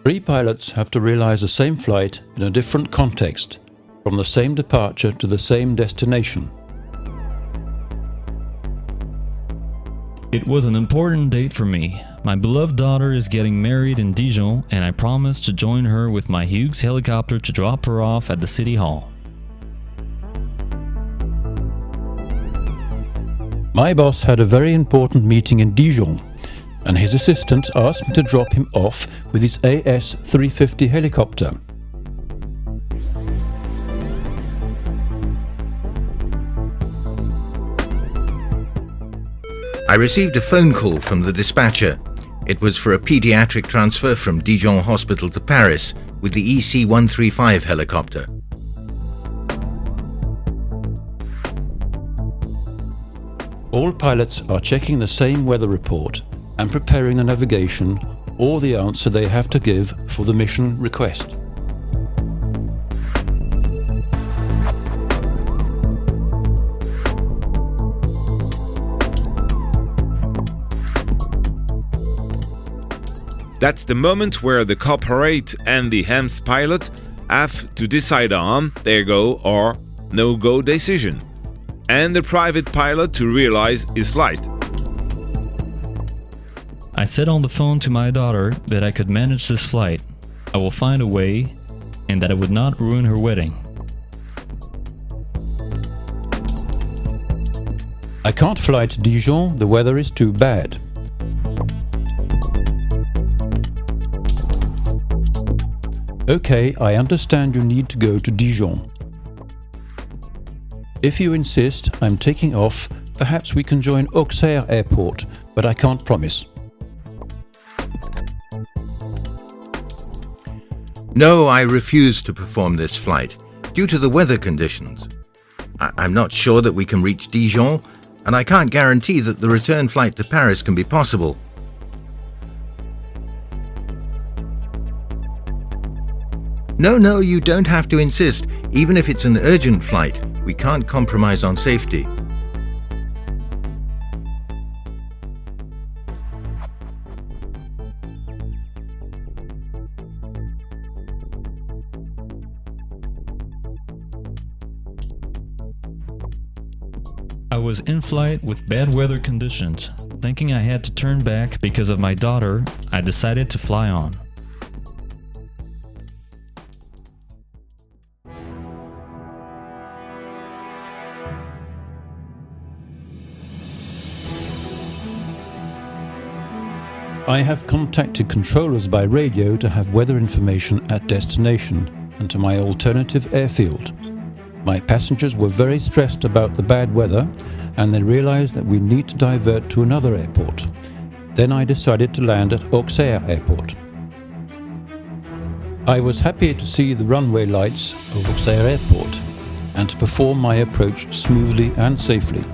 Three pilots have to realize the same flight in a different context, from the same departure to the same destination. It was an important date for me. My beloved daughter is getting married in Dijon, and I promised to join her with my Hughes helicopter to drop her off at the city hall. My boss had a very important meeting in Dijon, and his assistant asked me to drop him off with his AS-350 helicopter. I received a phone call from the dispatcher. It was for a pediatric transfer from Dijon Hospital to Paris with the EC-135 helicopter. All pilots are checking the same weather report and preparing the navigation or the answer they have to give for the mission request. That's the moment where the corporate and the EHEST pilot have to decide on their go or no-go decision, and the private pilot to realize his flight. I said on the phone to my daughter that I could manage this flight, I will find a way, and that it would not ruin her wedding. I can't fly to Dijon, the weather is too bad. Okay, I understand you need to go to Dijon. If you insist, I'm taking off. Perhaps we can join Auxerre Airport, but I can't promise. No, I refuse to perform this flight due to the weather conditions. I'm not sure that we can reach Dijon, and I can't guarantee that the return flight to Paris can be possible. No, you don't have to insist. Even if it's an urgent flight, we can't compromise on safety. I was in flight with bad weather conditions. Thinking I had to turn back because of my daughter, I decided to fly on. I have contacted controllers by radio to have weather information at destination and to my alternative airfield. My passengers were very stressed about the bad weather, and they realized that we need to divert to another airport. Then I decided to land at Auxerre Airport. I was happy to see the runway lights of Auxerre Airport and to perform my approach smoothly and safely.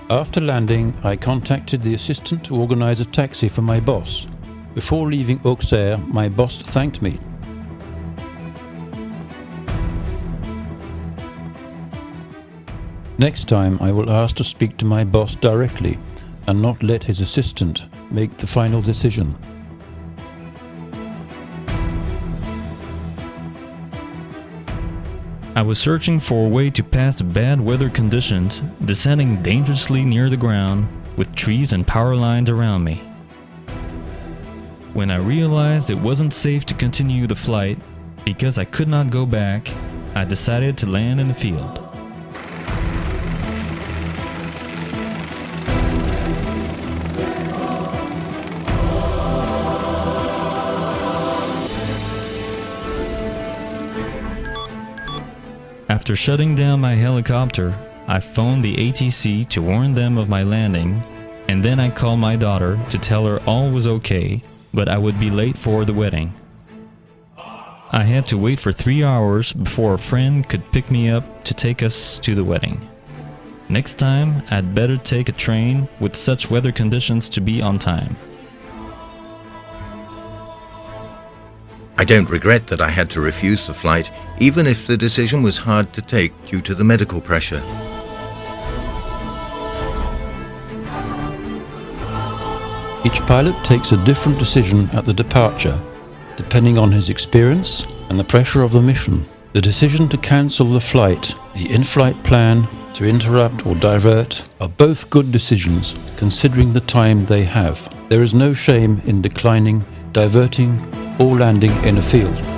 After landing, I contacted the assistant to organize a taxi for my boss. Before leaving Auxerre, my boss thanked me. Next time I will ask to speak to my boss directly and not let his assistant make the final decision. I was searching for a way to pass the bad weather conditions, descending dangerously near the ground, with trees and power lines around me. When I realized it wasn't safe to continue the flight, because I could not go back, I decided to land in the field. After shutting down my helicopter, I phoned the ATC to warn them of my landing, and then I called my daughter to tell her all was okay, but I would be late for the wedding. I had to wait for 3 hours before a friend could pick me up to take us to the wedding. Next time, I'd better take a train with such weather conditions to be on time. I don't regret that I had to refuse the flight, even if the decision was hard to take due to the medical pressure. Each pilot takes a different decision at the departure, depending on his experience and the pressure of the mission. The decision to cancel the flight, the in-flight plan, to interrupt or divert, are both good decisions, considering the time they have. There is no shame in declining, diverting, or landing in a field.